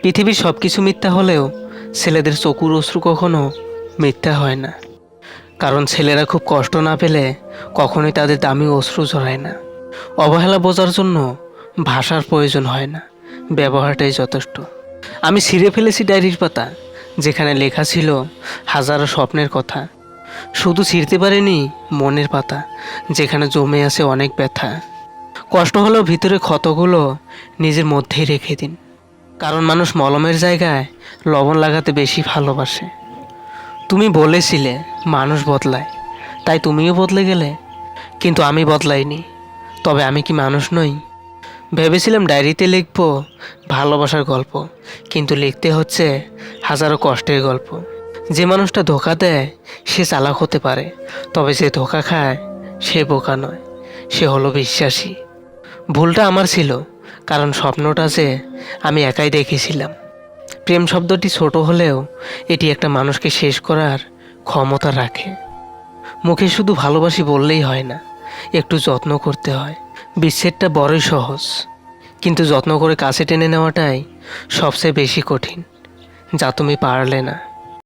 পৃথিবীর সব কিছু মিথ্যা হলেও ছেলেদের চকুর অশ্রু কখনো মিথ্যা হয় না। কারণ ছেলেরা খুব কষ্ট না পেলে কখনোই তাদের দামি অশ্রু ঝরায় না। অবহেলা বোঝার জন্য ভাষার প্রয়োজন হয় না, ব্যবহারটাই যথেষ্ট। আমি ছিঁড়ে ফেলেছি ডায়েরির পাতা, যেখানে লেখা ছিল হাজারো স্বপ্নের কথা। শুধু ছিঁড়তে পারিনি মনের পাতা, যেখানে জমে আছে অনেক ব্যথা। কষ্ট হলেও ভিতরে ক্ষতগুলো নিজের মধ্যেই রেখে দিন, কারণ মানুষ মলমের জায়গায় লবণ লাগাতে বেশি ভালোবাসে। তুমি বলেছিলে মানুষ বদলায়, তাই তুমিও বদলে গেলে, কিন্তু আমি বদলাইনি। তবে আমি কি মানুষ নই? ভেবেছিলাম ডায়েরিতে লিখব ভালোবাসার গল্প, কিন্তু লিখতে হচ্ছে হাজারো কষ্টের গল্প। যে মানুষটা ধোঁকা দেয় সে চালাক হতে পারে, তবে যে ধোঁকা খায় সে বোকা নয়, সে হলো বিশ্বাসী। ভুলটা আমার ছিল, কারণ স্বপ্নটা যে আমি একাই দেখেছিলাম। প্রেম শব্দটি ছোট হলেও এটি একটা মানুষকে শেষ করার ক্ষমতা রাখে। মুখে শুধু ভালোবাসি বললেই হয় না, একটু যত্ন করতে হয়। বিচ্ছেদটা বড়ই সহজ, কিন্তু যত্ন করে কাছে টেনে নেওয়াটাই সবচেয়ে বেশি কঠিন, যা তুমি পারলে না।